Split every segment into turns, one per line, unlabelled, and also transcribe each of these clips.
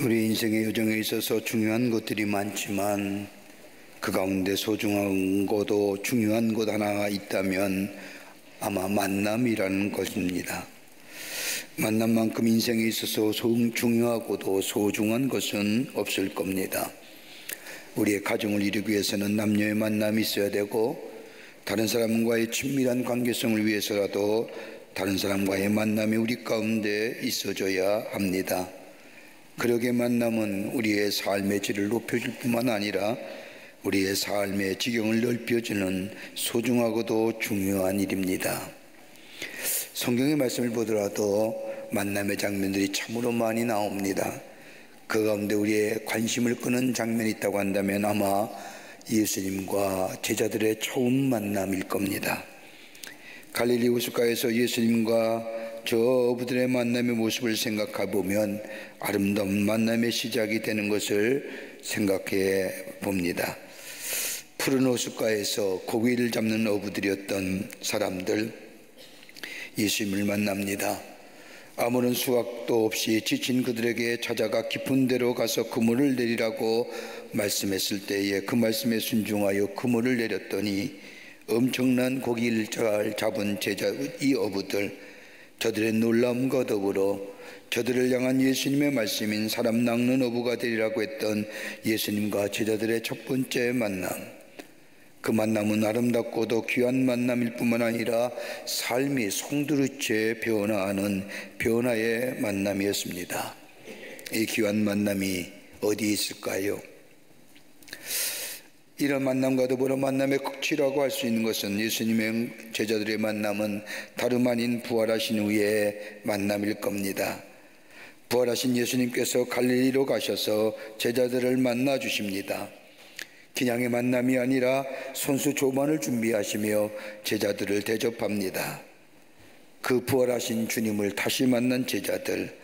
우리 인생의 여정에 있어서 중요한 것들이 많지만 그 가운데 소중한 것도 중요한 것 하나 있다면 아마 만남이라는 것입니다. 만남만큼 인생에 있어서 중요하고도 소중한 것은 없을 겁니다. 우리의 가정을 이루기 위해서는 남녀의 만남이 있어야 되고, 다른 사람과의 친밀한 관계성을 위해서라도 다른 사람과의 만남이 우리 가운데 있어줘야 합니다. 그러게 만남은 우리의 삶의 질을 높여줄 뿐만 아니라 우리의 삶의 지경을 넓혀주는 소중하고도 중요한 일입니다. 성경의 말씀을 보더라도 만남의 장면들이 참으로 많이 나옵니다. 그 가운데 우리의 관심을 끄는 장면이 있다고 한다면 아마 예수님과 제자들의 처음 만남일 겁니다. 갈릴리 호숫가에서 예수님과 저 어부들의 만남의 모습을 생각해 보면 아름다운 만남의 시작이 되는 것을 생각해 봅니다. 푸른 호숫가에서 고기를 잡는 어부들이었던 사람들, 예수님을 만납니다. 아무런 수확도 없이 지친 그들에게 찾아가 깊은 데로 가서 그물을 내리라고 말씀했을 때에 그 말씀에 순종하여 그물을 내렸더니 엄청난 고기를 잘 잡은 이 어부들, 저들의 놀라움과 더불어 저들을 향한 예수님의 말씀인 사람 낚는 어부가 되리라고 했던 예수님과 제자들의 첫 번째 만남, 그 만남은 아름답고도 귀한 만남일 뿐만 아니라 삶이 송두리째 변화하는 변화의 만남이었습니다. 이 귀한 만남이 어디에 있을까요? 이런 만남과 더불어 만남의 극치라고 할 수 있는 것은 예수님의 제자들의 만남은 다름 아닌 부활하신 후의 만남일 겁니다. 부활하신 예수님께서 갈릴리로 가셔서 제자들을 만나 주십니다. 그냥의 만남이 아니라 손수 조반을 준비하시며 제자들을 대접합니다. 그 부활하신 주님을 다시 만난 제자들,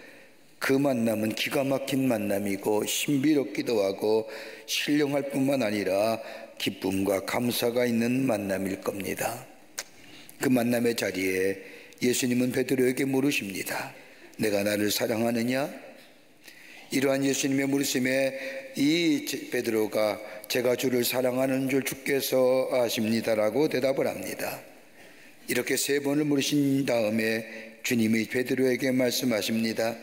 그 만남은 기가 막힌 만남이고 신비롭기도 하고 신령할 뿐만 아니라 기쁨과 감사가 있는 만남일 겁니다. 그 만남의 자리에 예수님은 베드로에게 물으십니다. 내가 나를 사랑하느냐? 이러한 예수님의 물으심에 이 베드로가 제가 주를 사랑하는 줄 주께서 아십니다라고 대답을 합니다. 이렇게 3번을 물으신 다음에 주님이 베드로에게 말씀하십니다.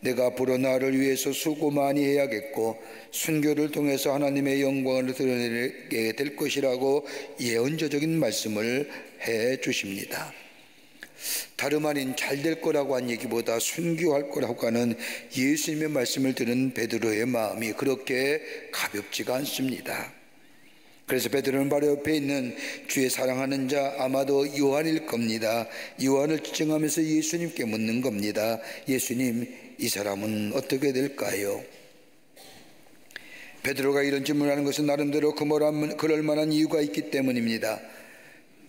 내가 앞으로 나를 위해서 수고 많이 해야겠고 순교를 통해서 하나님의 영광을 드러내게 될 것이라고 예언적인 말씀을 해 주십니다. 다름 아닌 잘 될 거라고 한 얘기보다 순교할 거라고 하는 예수님의 말씀을 들은 베드로의 마음이 그렇게 가볍지가 않습니다. 그래서 베드로는 바로 옆에 있는 주의 사랑하는 자, 아마도 요한일 겁니다. 요한을 지칭하면서 예수님께 묻는 겁니다. 예수님, 이 사람은 어떻게 될까요? 베드로가 이런 질문을 하는 것은 나름대로 그럴 만한 이유가 있기 때문입니다.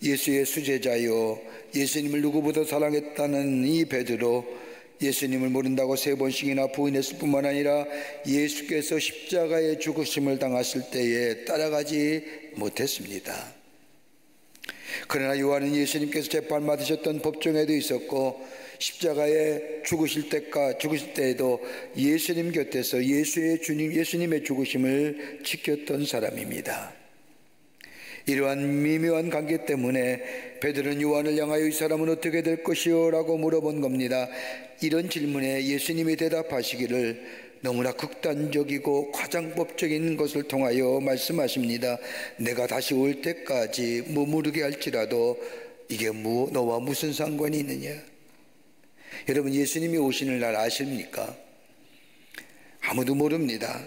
예수의 수제자요, 예수님을 누구보다 사랑했다는 이 베드로, 예수님을 모른다고 3번씩이나 부인했을 뿐만 아니라 예수께서 십자가의 죽으심을 당하실 때에 따라가지 못했습니다. 그러나 요한은 예수님께서 재판받으셨던 법정에도 있었고 십자가에 죽으실 때에도 예수님 곁에서 예수님의 죽으심을 지켰던 사람입니다. 이러한 미묘한 관계 때문에 베드로는 요한을 향하여 이 사람은 어떻게 될 것이요? 라고 물어본 겁니다. 이런 질문에 예수님이 대답하시기를 너무나 극단적이고 과장법적인 것을 통하여 말씀하십니다. 내가 다시 올 때까지 머무르게 할지라도 이게 너와 무슨 상관이 있느냐? 여러분, 예수님이 오시는 날 아십니까? 아무도 모릅니다.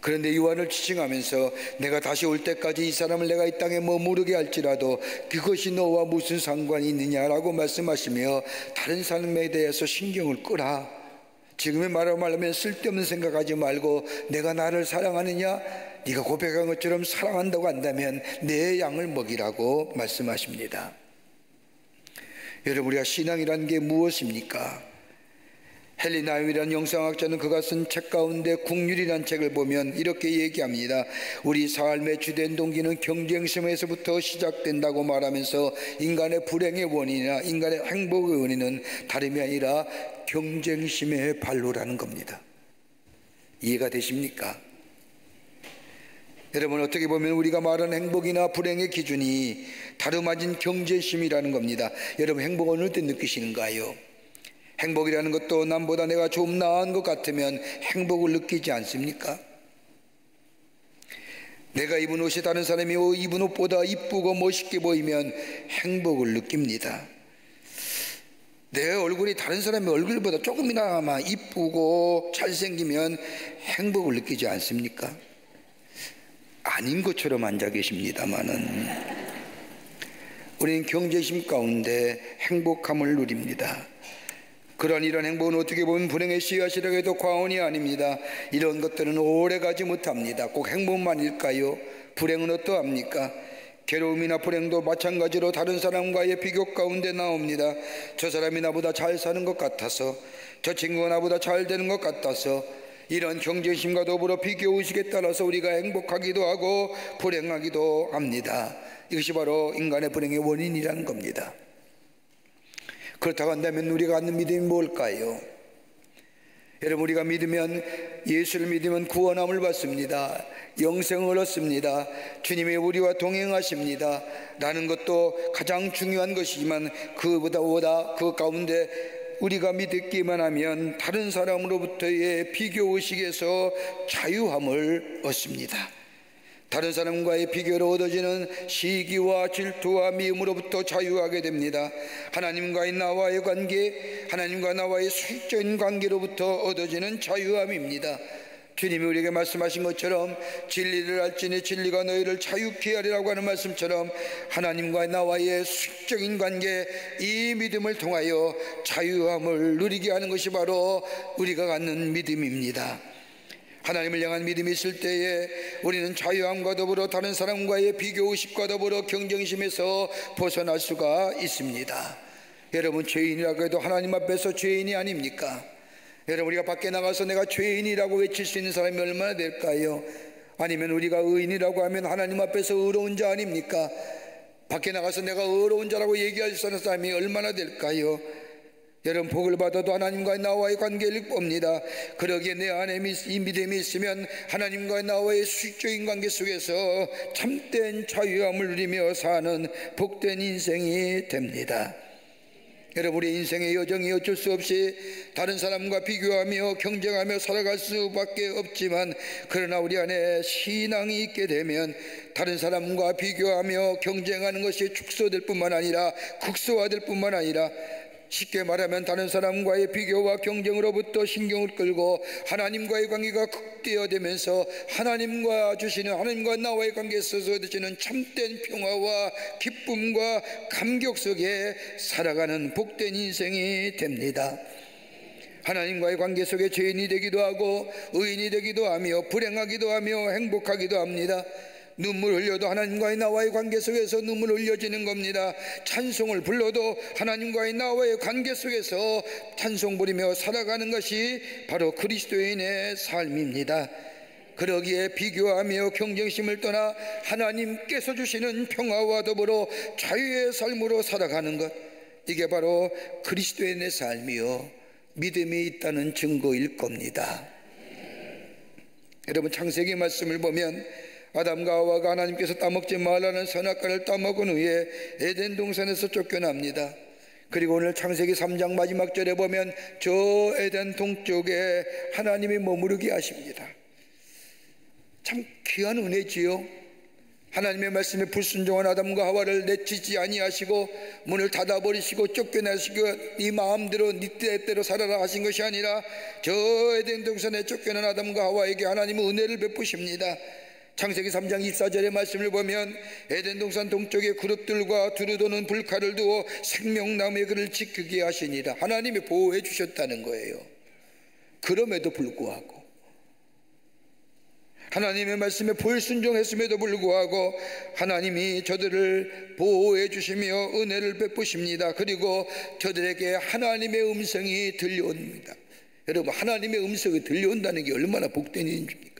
그런데 요한을 지칭하면서 내가 다시 올 때까지 이 사람을 내가 이 땅에 머무르게 할지라도 그것이 너와 무슨 상관이 있느냐라고 말씀하시며 다른 사람에 대해서 신경을 끄라. 지금의 말로 말하면 쓸데없는 생각하지 말고 내가 나를 사랑하느냐? 네가 고백한 것처럼 사랑한다고 한다면 내 양을 먹이라고 말씀하십니다. 여러분, 우리가 신앙이라는 게 무엇입니까? 헨리 나임이라는 영성학자는 그가 쓴 책 가운데 국률이라는 책을 보면 이렇게 얘기합니다. 우리 삶의 주된 동기는 경쟁심에서부터 시작된다고 말하면서 인간의 불행의 원인이나 인간의 행복의 원인은 다름이 아니라 경쟁심의 발로라는 겁니다. 이해가 되십니까? 여러분, 어떻게 보면 우리가 말하는 행복이나 불행의 기준이 다름아진 경제심이라는 겁니다. 여러분, 행복 어느 때 느끼시는가요? 행복이라는 것도 남보다 내가 좀 나은 것 같으면 행복을 느끼지 않습니까? 내가 입은 옷이 다른 사람이 입은 옷보다 이쁘고 멋있게 보이면 행복을 느낍니다. 내 얼굴이 다른 사람의 얼굴보다 조금이나마 이쁘고 잘생기면 행복을 느끼지 않습니까? 아닌 것처럼 앉아 계십니다마는 우리는 경제심 가운데 행복함을 누립니다. 그러한 이런 행복은 어떻게 보면 불행의 씨앗이라고 해도 과언이 아닙니다. 이런 것들은 오래가지 못합니다. 꼭 행복만일까요? 불행은 어떠합니까? 괴로움이나 불행도 마찬가지로 다른 사람과의 비교 가운데 나옵니다. 저 사람이 나보다 잘 사는 것 같아서, 저 친구가 나보다 잘 되는 것 같아서, 이런 경제심과 더불어 비교의식에 따라서 우리가 행복하기도 하고 불행하기도 합니다. 이것이 바로 인간의 불행의 원인이라는 겁니다. 그렇다고 한다면 우리가 갖는 믿음이 뭘까요? 여러분, 우리가 믿으면, 예수를 믿으면 구원함을 받습니다. 영생을 얻습니다. 주님이 우리와 동행하십니다 라는 것도 가장 중요한 것이지만, 그보다 그 가운데 우리가 믿기만 하면 다른 사람으로부터의 비교의식에서 자유함을 얻습니다. 다른 사람과의 비교로 얻어지는 시기와 질투와 미움으로부터 자유하게 됩니다. 하나님과의 나와의 관계, 하나님과 나와의 수직적인 관계로부터 얻어지는 자유함입니다. 주님이 우리에게 말씀하신 것처럼 진리를 알지니 진리가 너희를 자유케 하리라고 하는 말씀처럼 하나님과 나와의 수직적인 관계, 이 믿음을 통하여 자유함을 누리게 하는 것이 바로 우리가 갖는 믿음입니다. 하나님을 향한 믿음이 있을 때에 우리는 자유함과 더불어 다른 사람과의 비교의식과 더불어 경쟁심에서 벗어날 수가 있습니다. 여러분, 죄인이라고 해도 하나님 앞에서 죄인이 아닙니까? 여러분, 우리가 밖에 나가서 내가 죄인이라고 외칠 수 있는 사람이 얼마나 될까요? 아니면 우리가 의인이라고 하면 하나님 앞에서 의로운 자 아닙니까? 밖에 나가서 내가 의로운 자라고 얘기할 수 있는 사람이 얼마나 될까요? 여러분, 복을 받아도 하나님과 나와의 관계를 봅니다. 그러기에 내 안에 이 믿음이 있으면 하나님과 나와의 수직적인 관계 속에서 참된 자유함을 누리며 사는 복된 인생이 됩니다. 여러분, 우리 인생의 여정이 어쩔 수 없이 다른 사람과 비교하며 경쟁하며 살아갈 수밖에 없지만, 그러나 우리 안에 신앙이 있게 되면 다른 사람과 비교하며 경쟁하는 것이 축소될 뿐만 아니라 극소화될 뿐만 아니라, 쉽게 말하면 다른 사람과의 비교와 경쟁으로부터 신경을 끌고 하나님과의 관계가 극대화되면서 하나님과 나와의 관계에 있어서 얻어지는 참된 평화와 기쁨과 감격 속에 살아가는 복된 인생이 됩니다. 하나님과의 관계 속에 죄인이 되기도 하고 의인이 되기도 하며 불행하기도 하며 행복하기도 합니다. 눈물 흘려도 하나님과의 나와의 관계 속에서 눈물 흘려지는 겁니다. 찬송을 불러도 하나님과의 나와의 관계 속에서 찬송 부리며 살아가는 것이 바로 그리스도인의 삶입니다. 그러기에 비교하며 경쟁심을 떠나 하나님께서 주시는 평화와 더불어 자유의 삶으로 살아가는 것, 이게 바로 그리스도인의 삶이요 믿음이 있다는 증거일 겁니다. 여러분, 창세기 말씀을 보면 아담과 하와가 하나님께서 따먹지 말라는 선악과를 따먹은 후에 에덴 동산에서 쫓겨납니다. 그리고 오늘 창세기 3장 마지막 절에 보면 저 에덴 동쪽에 하나님이 머무르게 하십니다. 참 귀한 은혜지요. 하나님의 말씀에 불순종한 아담과 하와를 내치지 아니하시고 문을 닫아버리시고 쫓겨나시고 네 마음대로 네 뜻대로 살아라 하신 것이 아니라 저 에덴 동산에 쫓겨난 아담과 하와에게 하나님은 은혜를 베푸십니다. 창세기 3장 24절의 말씀을 보면 에덴 동산 동쪽에 그룹들과 두루도는 불칼을 두어 생명나무의 그를 지키게 하시니라. 하나님이 보호해 주셨다는 거예요. 그럼에도 불구하고 하나님의 말씀에 불순종했음에도 불구하고 하나님이 저들을 보호해 주시며 은혜를 베푸십니다. 그리고 저들에게 하나님의 음성이 들려옵니다. 여러분, 하나님의 음성이 들려온다는 게 얼마나 복된 일입니까?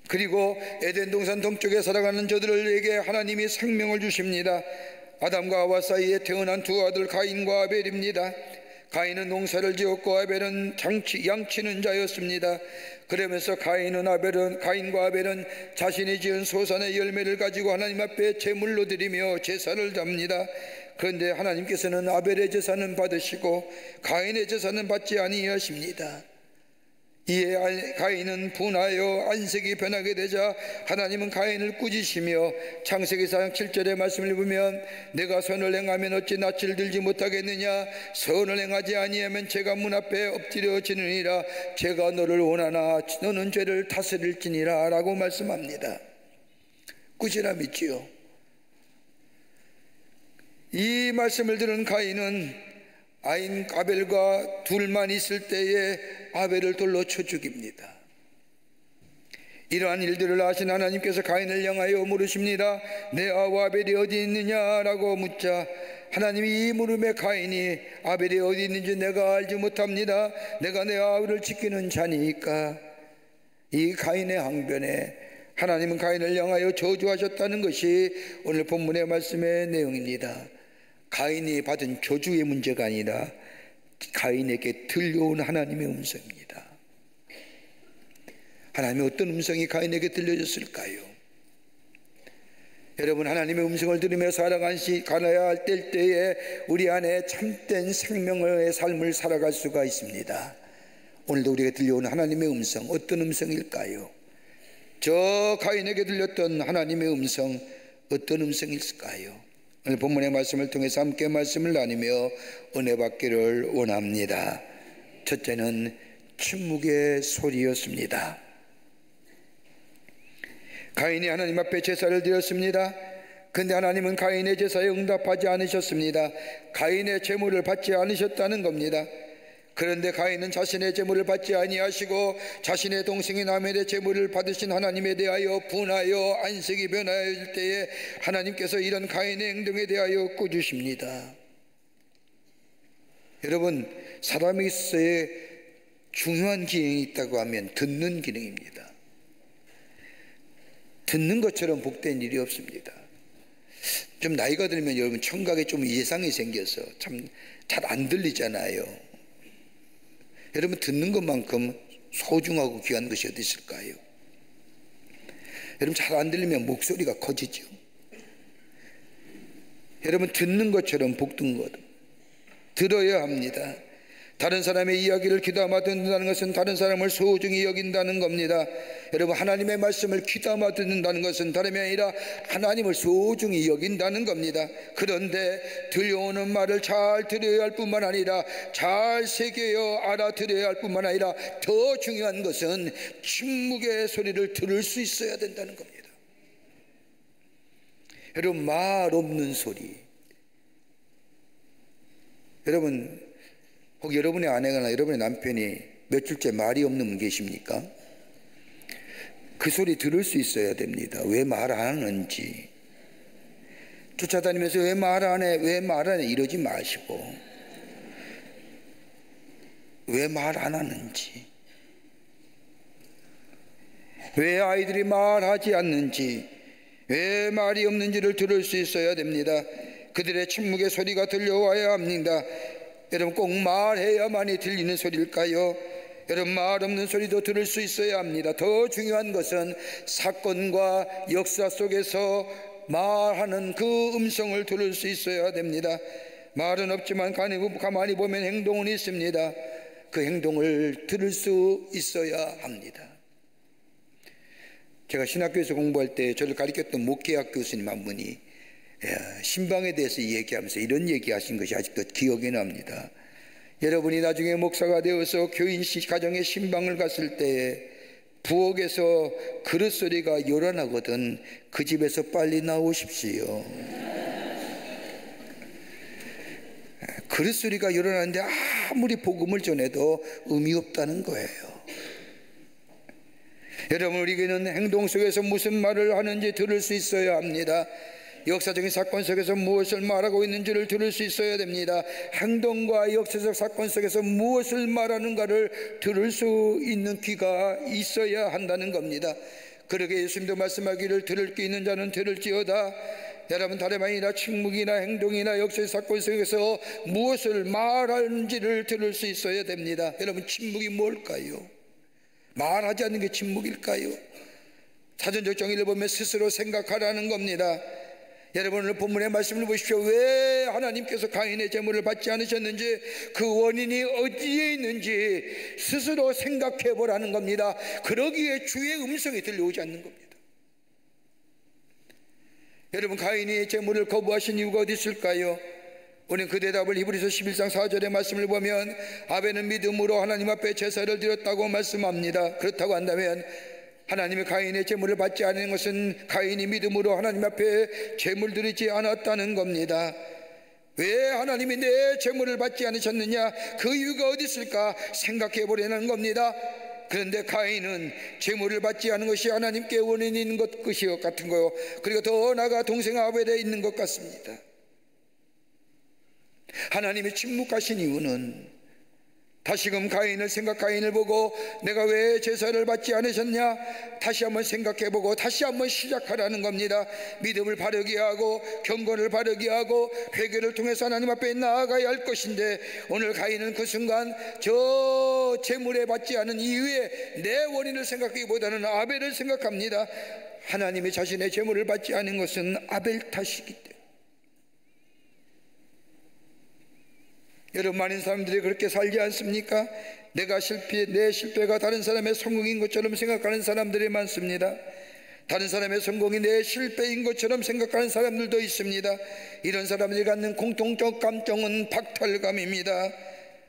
그리고 에덴 동산 동쪽에 살아가는 저들에게 하나님이 생명을 주십니다. 아담과 하와 사이에 태어난 두 아들 가인과 아벨입니다. 가인은 농사를 지었고 아벨은 양치는 자였습니다. 그러면서 가인과 아벨은 자신이 지은 소산의 열매를 가지고 하나님 앞에 제물로 드리며 제사를 잡니다. 그런데 하나님께서는 아벨의 제사는 받으시고 가인의 제사는 받지 아니하십니다. 이에 가인은 분하여 안색이 변하게 되자 하나님은 가인을 꾸짖으시며 창세기 4장 7절의 말씀을 보면 내가 선을 행하면 어찌 낯을 들지 못하겠느냐, 선을 행하지 아니하면 제가 문 앞에 엎드려지느니라. 제가 너를 원하나 너는 죄를 다스릴지니라 라고 말씀합니다. 꾸지람이지요. 이 말씀을 들은 가인은 아벨과 둘만 있을 때에 아벨을 돌로 쳐 죽입니다. 이러한 일들을 아신 하나님께서 가인을 향하여 물으십니다. 내 아우 아벨이 어디 있느냐라고 묻자 하나님이 이 물음에 가인이 아벨이 어디 있는지 내가 알지 못합니다. 내가 내 아우를 지키는 자니까. 이 가인의 항변에 하나님은 가인을 향하여 저주하셨다는 것이 오늘 본문의 말씀의 내용입니다. 가인이 받은 저주의 문제가 아니라 가인에게 들려온 하나님의 음성입니다. 하나님의 어떤 음성이 가인에게 들려졌을까요? 여러분, 하나님의 음성을 들으며 살아가야 할 때에 우리 안에 참된 생명의 삶을 살아갈 수가 있습니다. 오늘도 우리에게 들려온 하나님의 음성, 어떤 음성일까요? 저 가인에게 들렸던 하나님의 음성, 어떤 음성일까요? 오늘 본문의 말씀을 통해서 함께 말씀을 나누며 은혜 받기를 원합니다. 첫째는 침묵의 소리였습니다. 가인이 하나님 앞에 제사를 드렸습니다. 그런데 하나님은 가인의 제사에 응답하지 않으셨습니다. 가인의 제물을 받지 않으셨다는 겁니다. 그런데 가인은 자신의 제물을 받지 아니하시고 자신의 동생인 아벨의 제물을 받으신 하나님에 대하여 분하여 안색이 변하였을 때에 하나님께서 이런 가인의 행동에 대하여 꾸짖으십니다. 여러분, 사람에게서의 중요한 기능이 있다고 하면 듣는 기능입니다. 듣는 것처럼 복된 일이 없습니다. 좀 나이가 들면 여러분 청각에 좀 예상이 생겨서 참 잘 안 들리잖아요. 여러분, 듣는 것만큼 소중하고 귀한 것이 어디 있을까요? 여러분, 잘 안 들리면 목소리가 커지죠. 여러분, 듣는 것처럼 복된 것 들어야 합니다. 다른 사람의 이야기를 귀담아 듣는다는 것은 다른 사람을 소중히 여긴다는 겁니다. 여러분, 하나님의 말씀을 귀담아 듣는다는 것은 다름이 아니라 하나님을 소중히 여긴다는 겁니다. 그런데 들려오는 말을 잘 들어야 할 뿐만 아니라 잘 새겨여 알아들어야 할 뿐만 아니라 더 중요한 것은 침묵의 소리를 들을 수 있어야 된다는 겁니다. 여러분, 말 없는 소리. 여러분, 혹 여러분의 아내나 여러분의 남편이 몇 주째 말이 없는 분 계십니까? 그 소리 들을 수 있어야 됩니다. 왜 말 안 하는지. 쫓아다니면서 왜 말 안 해? 왜 말 안 해? 이러지 마시고 왜 말 안 하는지, 왜 아이들이 말하지 않는지, 왜 말이 없는지를 들을 수 있어야 됩니다. 그들의 침묵의 소리가 들려와야 합니다. 여러분, 꼭 말해야만이 들리는 소리일까요? 여러분, 말 없는 소리도 들을 수 있어야 합니다. 더 중요한 것은 사건과 역사 속에서 말하는 그 음성을 들을 수 있어야 됩니다. 말은 없지만 가만히 보면 행동은 있습니다. 그 행동을 들을 수 있어야 합니다. 제가 신학교에서 공부할 때 저를 가르쳤던 목회학 교수님 한 분이 신방에 대해서 얘기하면서 이런 얘기하신 것이 아직도 기억이 납니다. 여러분이 나중에 목사가 되어서 교인 가정에 신방을 갔을 때 부엌에서 그릇 소리가 요란하거든 그 집에서 빨리 나오십시오. 그릇 소리가 요란한데 아무리 복음을 전해도 의미 없다는 거예요. 여러분, 우리에게는 행동 속에서 무슨 말을 하는지 들을 수 있어야 합니다. 역사적인 사건 속에서 무엇을 말하고 있는지를 들을 수 있어야 됩니다. 행동과 역사적 사건 속에서 무엇을 말하는가를 들을 수 있는 귀가 있어야 한다는 겁니다. 그러게 예수님도 말씀하기를 들을 귀 있는 자는 들을지어다. 여러분, 다름 아니라 침묵이나 행동이나 역사의 사건 속에서 무엇을 말하는지를 들을 수 있어야 됩니다. 여러분, 침묵이 뭘까요? 말하지 않는 게 침묵일까요? 사전적 정의를 보면 스스로 생각하라는 겁니다. 여러분, 오늘 본문의 말씀을 보십시오. 왜 하나님께서 가인의 제물을 받지 않으셨는지, 그 원인이 어디에 있는지 스스로 생각해 보라는 겁니다. 그러기에 주의 음성이 들려오지 않는 겁니다. 여러분, 가인이 제물을 거부하신 이유가 어디 있을까요? 우리는 그 대답을 히브리서 11장 4절의 말씀을 보면 아벨은 믿음으로 하나님 앞에 제사를 드렸다고 말씀합니다. 그렇다고 한다면 하나님이 가인의 제물을 받지 않은 것은 가인이 믿음으로 하나님 앞에 제물 드리지 않았다는 겁니다. 왜 하나님이 내 제물을 받지 않으셨느냐, 그 이유가 어디 있을까 생각해 보려는 겁니다. 그런데 가인은 제물을 받지 않은 것이 하나님께 원인이 있는 것 같은 거요, 그리고 더 나아가 동생 아벨에 있는 것 같습니다. 하나님이 침묵하신 이유는 다시금 가인을 보고 내가 왜 제사를 받지 않으셨냐 다시 한번 생각해보고 다시 한번 시작하라는 겁니다. 믿음을 바르게 하고 경건을 바르게 하고 회개를 통해서 하나님 앞에 나아가야 할 것인데, 오늘 가인은 그 순간 저 제물에 받지 않은 이유에 내 원인을 생각하기보다는 아벨을 생각합니다. 하나님이 자신의 제물을 받지 않은 것은 아벨 탓이기 때문에. 여러분, 많은 사람들이 그렇게 살지 않습니까? 내 실패가 다른 사람의 성공인 것처럼 생각하는 사람들이 많습니다. 다른 사람의 성공이 내 실패인 것처럼 생각하는 사람들도 있습니다. 이런 사람들이 갖는 공통적 감정은 박탈감입니다.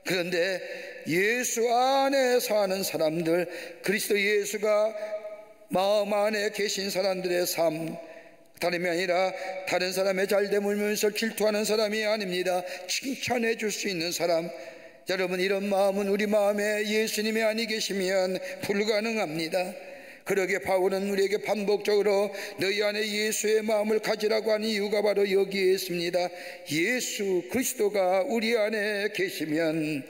그런데 예수 안에 사는 사람들, 그리스도 예수가 마음 안에 계신 사람들의 삶, 다름이 아니라 다른 사람의 잘됨을 보면서 질투하는 사람이 아닙니다. 칭찬해 줄 수 있는 사람. 여러분, 이런 마음은 우리 마음에 예수님이 아니 계시면 불가능합니다. 그러기에 바울은 우리에게 반복적으로 너희 안에 예수의 마음을 가지라고 하는 이유가 바로 여기에 있습니다. 예수 그리스도가 우리 안에 계시면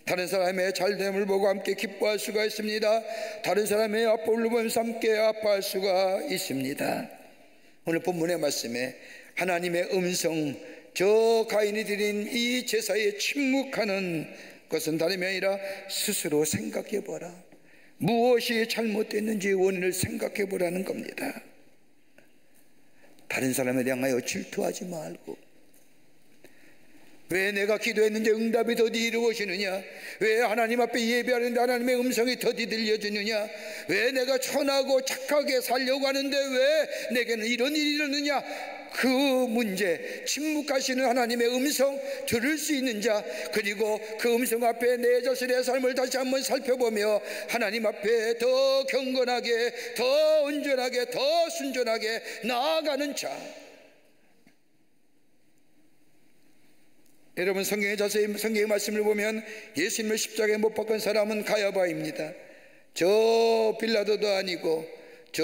다른 사람의 잘됨을 보고 함께 기뻐할 수가 있습니다. 다른 사람의 아픔을 보면서 함께 아파할 수가 있습니다. 오늘 본문의 말씀에 하나님의 음성, 저 가인이 드린 이 제사에 침묵하는 것은 다름이 아니라 스스로 생각해 보라, 무엇이 잘못됐는지 원인을 생각해 보라는 겁니다. 다른 사람에 대하여 질투하지 말고, 왜 내가 기도했는데 응답이 더디 이루어지느냐, 왜 하나님 앞에 예배하는데 하나님의 음성이 더디 들려지느냐, 왜 내가 선하고 착하게 살려고 하는데 왜 내게는 이런 일이 일어느냐, 그 문제, 침묵하시는 하나님의 음성 들을 수 있는 자, 그리고 그 음성 앞에 내 자신의 삶을 다시 한번 살펴보며 하나님 앞에 더 경건하게, 더 온전하게, 더 순전하게 나아가는 자. 여러분, 성경의 말씀을 보면 예수님을 십자가에 못 박은 사람은 가야바입니다. 저 빌라도도 아니고 저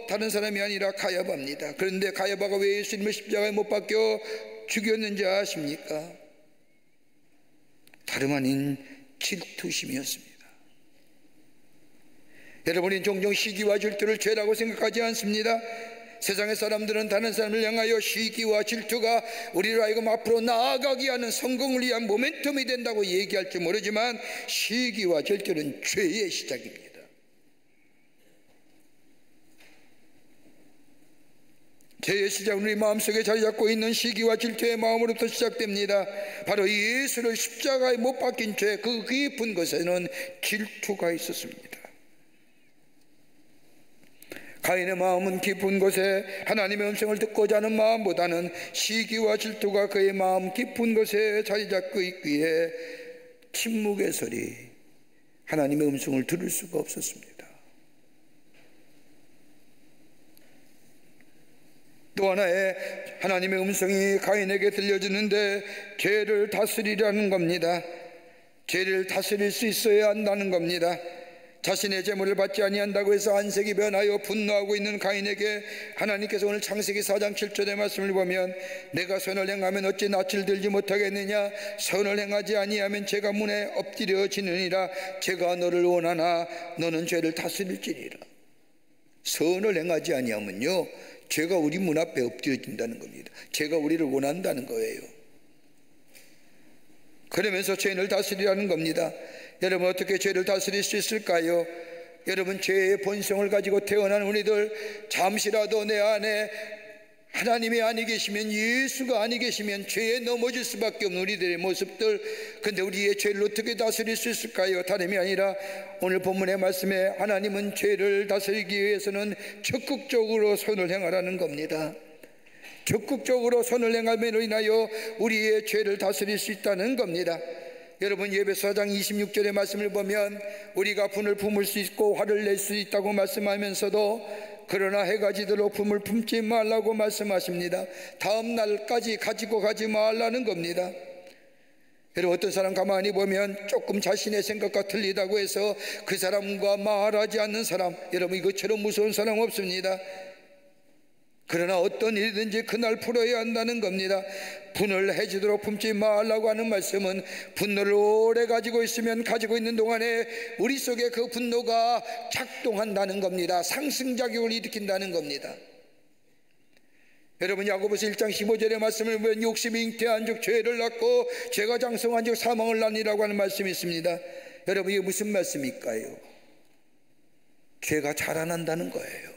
다른 사람이 아니라 가야바입니다. 그런데 가야바가 왜 예수님을 십자가에 못 박혀 죽였는지 아십니까? 다름 아닌 질투심이었습니다. 여러분이 종종 시기와 질투를 죄라고 생각하지 않습니다. 세상의 사람들은 다른 사람을 향하여 시기와 질투가 우리로 하여금 앞으로 나아가게 하는 성공을 위한 모멘텀이 된다고 얘기할지 모르지만, 시기와 질투는 죄의 시작입니다. 죄의 시작은 우리 마음속에 자리 잡고 있는 시기와 질투의 마음으로부터 시작됩니다. 바로 예수를 십자가에 못 박힌 죄, 그 깊은 것에는 질투가 있었습니다. 가인의 마음은 깊은 곳에 하나님의 음성을 듣고자 하는 마음보다는 시기와 질투가 그의 마음 깊은 곳에 자리 잡고 있기에 침묵의 소리, 하나님의 음성을 들을 수가 없었습니다. 또 하나의 하나님의 음성이 가인에게 들려주는데 죄를 다스리라는 겁니다. 죄를 다스릴 수 있어야 한다는 겁니다. 자신의 제물을 받지 아니한다고 해서 안색이 변하여 분노하고 있는 가인에게 하나님께서 오늘 창세기 4장 7절의 말씀을 보면 내가 선을 행하면 어찌 낯을 들지 못하겠느냐, 선을 행하지 아니하면 죄가 문에 엎드려지느니라. 죄가 너를 원하나 너는 죄를 다스릴지니라. 선을 행하지 아니하면요 죄가 우리 문 앞에 엎드려진다는 겁니다. 죄가 우리를 원한다는 거예요. 그러면서 죄를 다스리라는 겁니다. 여러분, 어떻게 죄를 다스릴 수 있을까요? 여러분, 죄의 본성을 가지고 태어난 우리들, 잠시라도 내 안에 하나님이 아니 계시면, 예수가 아니 계시면 죄에 넘어질 수밖에 없는 우리들의 모습들, 근데 우리의 죄를 어떻게 다스릴 수 있을까요? 다름이 아니라 오늘 본문의 말씀에 하나님은 죄를 다스리기 위해서는 적극적으로 선을 행하라는 겁니다. 적극적으로 선을 행함으로 인하여 우리의 죄를 다스릴 수 있다는 겁니다. 여러분, 예배서 4장 26절의 말씀을 보면 우리가 분을 품을 수 있고 화를 낼 수 있다고 말씀하면서도 그러나 해가 지도록 품을 품지 말라고 말씀하십니다. 다음 날까지 가지고 가지 말라는 겁니다. 여러분, 어떤 사람 가만히 보면 조금 자신의 생각과 틀리다고 해서 그 사람과 말하지 않는 사람, 여러분, 이것처럼 무서운 사람 없습니다. 그러나 어떤 일이든지 그날 풀어야 한다는 겁니다. 분을 해지도록 품지 말라고 하는 말씀은 분노를 오래 가지고 있으면 가지고 있는 동안에 우리 속에 그 분노가 작동한다는 겁니다. 상승작용을 일으킨다는 겁니다. 여러분, 야고보서 1장 15절의 말씀을 보면 욕심이 잉태한 즉 죄를 낳고 죄가 장성한 즉 사망을 낳으리라고 하는 말씀이 있습니다. 여러분, 이게 무슨 말씀일까요? 죄가 자라난다는 거예요.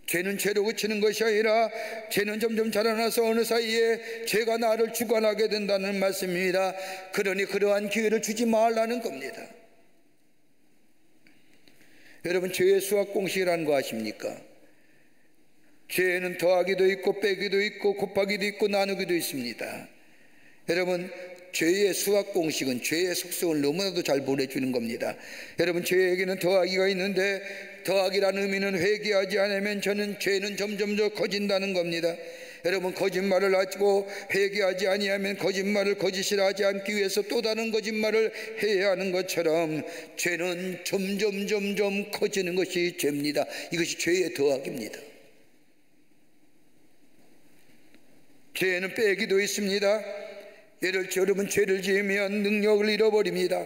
죄는 죄로 그치는 것이 아니라 죄는 점점 자라나서 어느 사이에 죄가 나를 주관하게 된다는 말씀입니다. 그러니 그러한 기회를 주지 말라는 겁니다. 여러분, 죄의 수학 공식이라는 거 아십니까? 죄는 더하기도 있고 빼기도 있고 곱하기도 있고 나누기도 있습니다. 여러분, 죄의 수학 공식은 죄의 속성을 너무나도 잘 보내주는 겁니다. 여러분, 죄에게는 더하기가 있는데 더하기라는 의미는 회개하지 않으면 죄는 점점 더 커진다는 겁니다. 여러분, 거짓말을 하고 회개하지 아니하면 거짓말을 거짓이라 하지 않기 위해서 또 다른 거짓말을 해야 하는 것처럼 죄는 점점 커지는 것이 죄입니다. 이것이 죄의 더하기입니다. 죄는 빼기도 있습니다. 여러분, 죄를 지으면 능력을 잃어버립니다.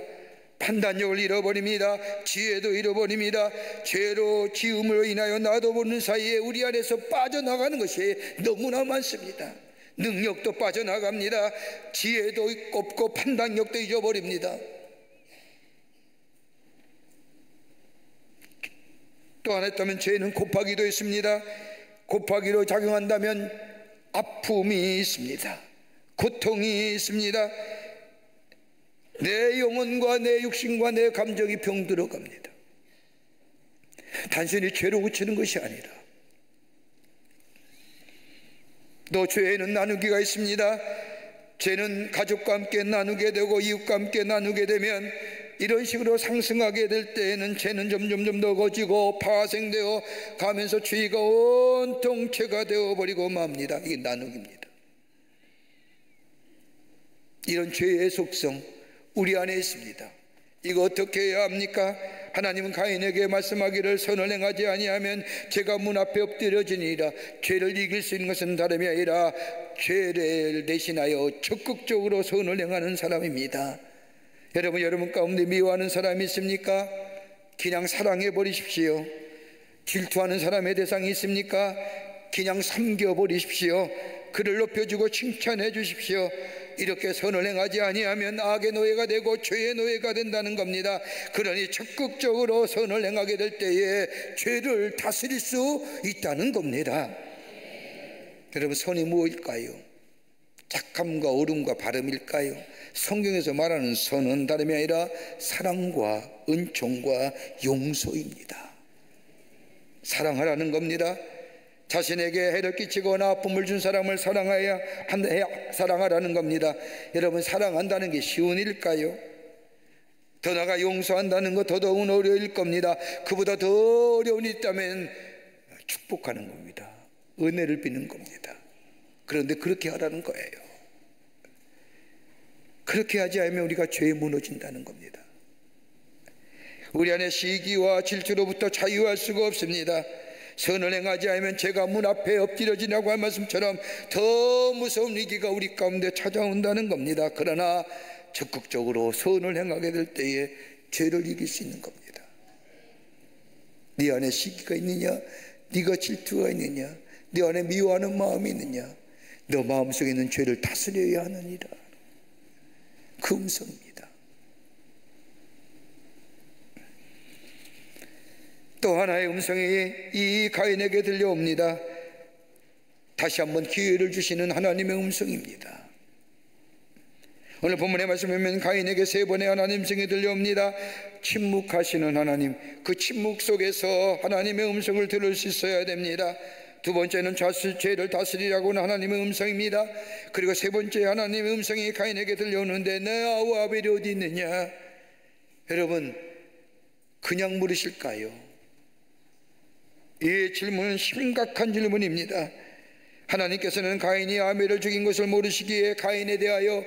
판단력을 잃어버립니다. 지혜도 잃어버립니다. 죄로 지음으로 인하여 나도 모르는 사이에 우리 안에서 빠져나가는 것이 너무나 많습니다. 능력도 빠져나갑니다. 지혜도 없고 판단력도 잊어버립니다. 또 하나 있다면 죄는 곱하기도 있습니다. 곱하기로 작용한다면 아픔이 있습니다. 고통이 있습니다. 내 영혼과 내 육신과 내 감정이 병들어 갑니다. 단순히 죄로 그치는 것이 아니라 또 죄에는 나누기가 있습니다. 죄는 가족과 함께 나누게 되고 이웃과 함께 나누게 되면 이런 식으로 상승하게 될 때에는 죄는 점점 더 커지고 파생되어 가면서 죄가 온통 죄가 되어버리고 맙니다. 이게 나누기입니다. 이런 죄의 속성 우리 안에 있습니다. 이거 어떻게 해야 합니까? 하나님은 가인에게 말씀하기를 선을 행하지 아니하면 죄가 문 앞에 엎드려지니라. 죄를 이길 수 있는 것은 다름이 아니라 죄를 대신하여 적극적으로 선을 행하는 사람입니다. 여러분 가운데 미워하는 사람이 있습니까? 그냥 사랑해 버리십시오. 질투하는 사람의 대상이 있습니까? 그냥 섬겨버리십시오. 그를 높여주고 칭찬해 주십시오. 이렇게 선을 행하지 아니하면 악의 노예가 되고 죄의 노예가 된다는 겁니다. 그러니 적극적으로 선을 행하게 될 때에 죄를 다스릴 수 있다는 겁니다. 여러분, 선이 무엇일까요? 착함과 옳음과 바름일까요? 성경에서 말하는 선은 다름이 아니라 사랑과 은총과 용서입니다. 사랑하라는 겁니다. 자신에게 해를 끼치거나 아픔을 준 사람을 사랑하라는 겁니다. 여러분, 사랑한다는 게 쉬운 일일까요? 더 나아가 용서한다는 것 더더욱 어려울 겁니다. 그보다 더 어려운 일이 있다면 축복하는 겁니다. 은혜를 비는 겁니다. 그런데 그렇게 하라는 거예요. 그렇게 하지 않으면 우리가 죄에 무너진다는 겁니다. 우리 안에 시기와 질투로부터 자유할 수가 없습니다. 선을 행하지 않으면 죄가 문 앞에 엎드려지라고 할 말씀처럼 더 무서운 위기가 우리 가운데 찾아온다는 겁니다. 그러나 적극적으로 선을 행하게 될 때에 죄를 이길 수 있는 겁니다. 네 안에 시기가 있느냐? 네가 질투가 있느냐? 네 안에 미워하는 마음이 있느냐? 너 마음속에 있는 죄를 다스려야 하느니라. 그 음성입니다. 또 하나의 음성이 이 가인에게 들려옵니다. 다시 한번 기회를 주시는 하나님의 음성입니다. 오늘 본문의 말씀에 보면 가인에게 3번의 하나님 음성이 들려옵니다. 침묵하시는 하나님, 그 침묵 속에서 하나님의 음성을 들을 수 있어야 됩니다. 두 번째는 죄를 다스리라고 하는 하나님의 음성입니다. 그리고 3번째 하나님의 음성이 가인에게 들려오는데 내 아우 아벨이 어디 있느냐? 여러분, 그냥 물으실까요? 이 질문은 심각한 질문입니다. 하나님께서는 가인이 아벨을 죽인 것을 모르시기에 가인에 대하여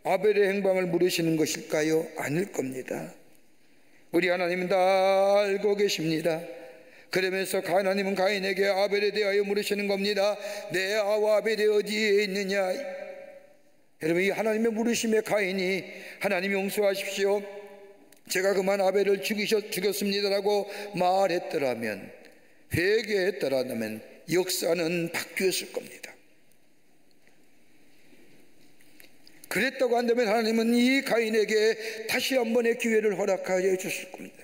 아벨의 행방을 물으시는 것일까요? 아닐 겁니다. 우리 하나님은 다 알고 계십니다. 그러면서 하나님은 가인에게 아벨에 대하여 물으시는 겁니다. 내 아우 아벨이 어디에 있느냐? 여러분, 이 하나님의 물으심에 가인이 하나님 용서하십시오, 제가 그만 아벨을 죽였습니다라고 말했더라면, 회개했더라면 역사는 바뀌었을 겁니다. 그랬다고 한다면 하나님은 이 가인에게 다시 한 번의 기회를 허락하여 주실 겁니다.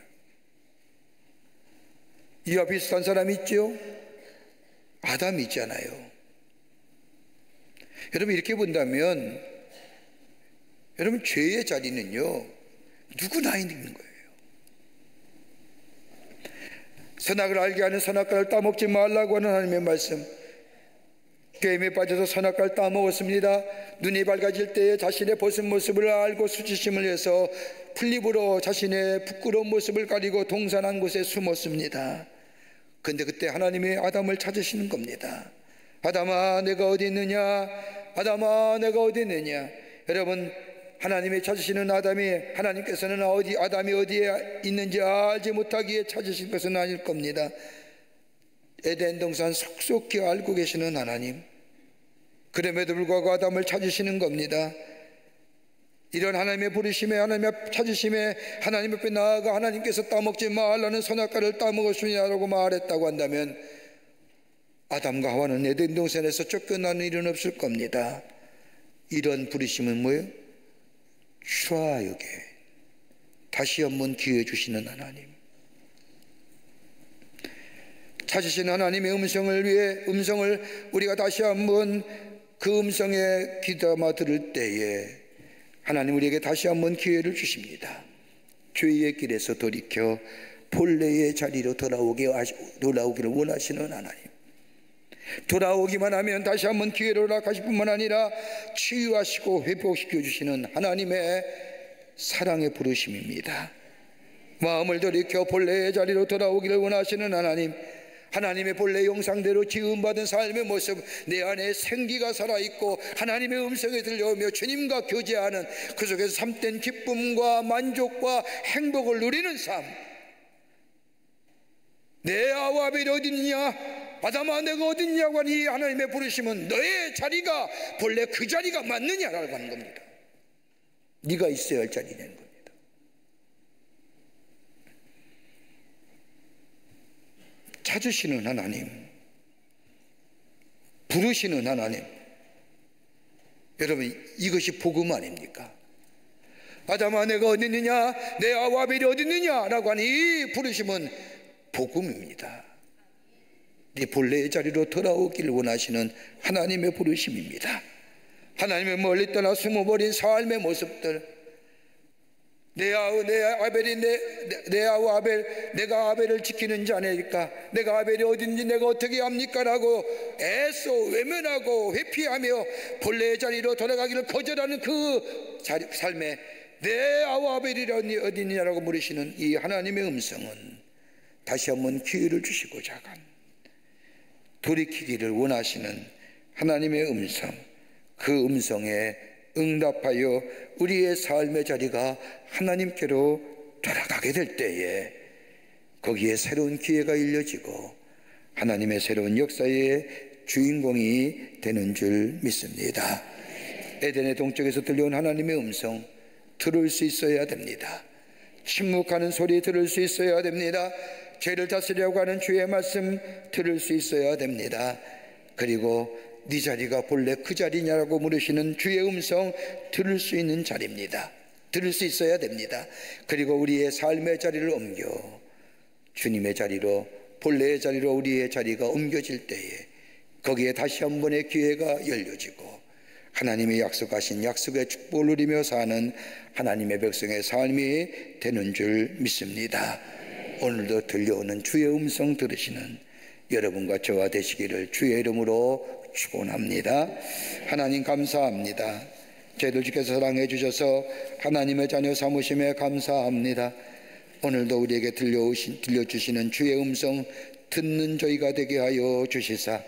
이와 비슷한 사람이 있죠? 아담이 있잖아요. 여러분, 이렇게 본다면 여러분, 죄의 자리는요 누구나 있는 거예요. 선악을 알게 하는 선악과를 따먹지 말라고 하는 하나님의 말씀, 게임에 빠져서 선악과를 따먹었습니다. 눈이 밝아질 때에 자신의 벗은 모습을 알고 수치심을 해서 풀립으로 자신의 부끄러운 모습을 가리고 동산한 곳에 숨었습니다. 그런데 그때 하나님이 아담을 찾으시는 겁니다. 아담아, 내가 어디 있느냐? 아담아, 내가 어디 있느냐? 여러분, 하나님이 찾으시는 하나님께서는 아담이 어디에 있는지 알지 못하기에 찾으실 것은 아닐 겁니다. 에덴 동산 속속히 알고 계시는 하나님, 그럼에도 불구하고 아담을 찾으시는 겁니다. 이런 하나님의 부르심에, 하나님의 찾으심에 하나님 앞에 나아가 하나님께서 따먹지 말라는 선악과를 따먹었으냐라고 말했다고 한다면 아담과 하와는 에덴 동산에서 쫓겨나는 일은 없을 겁니다. 이런 부르심은 뭐예요? 추하여게 다시 한번 기회 주시는 하나님, 찾으신 하나님의 음성을 우리가 다시 한번 그 음성에 귀담아 들을 때에 하나님 우리에게 다시 한번 기회를 주십니다. 죄의 길에서 돌이켜 본래의 자리로 돌아오기를 원하시는 하나님, 돌아오기만 하면 다시 한번 기회를 허락하실 뿐만 아니라 치유하시고 회복시켜 주시는 하나님의 사랑의 부르심입니다. 마음을 돌이켜 본래의 자리로 돌아오기를 원하시는 하나님, 하나님의 본래 형상대로 지음받은 삶의 모습, 내 안에 생기가 살아있고 하나님의 음성에 들려오며 주님과 교제하는 그 속에서 참된 기쁨과 만족과 행복을 누리는 삶. 내 아우 아벨이 어디 있느냐? 아담아, 내가 어디 있냐고 하는 이 하나님의 부르심은 너의 자리가 본래 그 자리가 맞느냐라고 하는 겁니다. 네가 있어야 할 자리냐는 겁니다. 찾으시는 하나님, 부르시는 하나님, 여러분, 이것이 복음 아닙니까? 아담아, 내가 어디 있느냐? 내 아우 아벨이 어디 있느냐? 라고 하는 이 부르심은 복음입니다. 네 본래의 자리로 돌아오기를 원하시는 하나님의 부르심입니다. 하나님의 멀리 떠나 숨어버린 삶의 모습들, 내 아우 아벨, 내가 아벨을 지키는 자니까, 내가 아벨이 어딘지 내가 어떻게 합니까? 라고 애써 외면하고 회피하며 본래의 자리로 돌아가기를 거절하는 그 삶에 내 아우 아벨이 어디냐라고 물으시는 이 하나님의 음성은 다시 한번 기회를 주시고자 한, 돌이키기를 원하시는 하나님의 음성, 그 음성에 응답하여 우리의 삶의 자리가 하나님께로 돌아가게 될 때에 거기에 새로운 기회가 열려지고 하나님의 새로운 역사의 주인공이 되는 줄 믿습니다. 에덴의 동쪽에서 들려온 하나님의 음성 들을 수 있어야 됩니다. 침묵하는 소리 들을 수 있어야 됩니다. 죄를 다스리려고 하는 주의 말씀 들을 수 있어야 됩니다. 그리고 네 자리가 본래 그 자리냐라고 물으시는 주의 음성 들을 수 있는 자리입니다. 들을 수 있어야 됩니다. 그리고 우리의 삶의 자리를 옮겨 주님의 자리로, 본래의 자리로 우리의 자리가 옮겨질 때에 거기에 다시 한 번의 기회가 열려지고 하나님의 약속하신 약속의 축복을 누리며 사는 하나님의 백성의 삶이 되는 줄 믿습니다. 오늘도 들려오는 주의 음성 들으시는 여러분과 저와 되시기를 주의 이름으로 축원합니다. 하나님 감사합니다. 저희들 주께서 사랑해 주셔서 하나님의 자녀 삼으심에 감사합니다. 오늘도 우리에게 들려주시는 주의 음성 듣는 저희가 되게 하여 주시사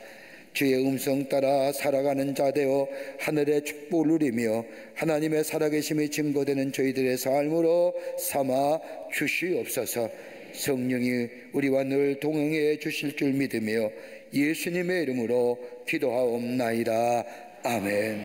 주의 음성 따라 살아가는 자 되어 하늘의 축복을 누리며 하나님의 살아계심이 증거되는 저희들의 삶으로 삼아 주시옵소서. 성령이 우리와 늘 동행해 주실 줄 믿으며 예수님의 이름으로 기도하옵나이다. 아멘.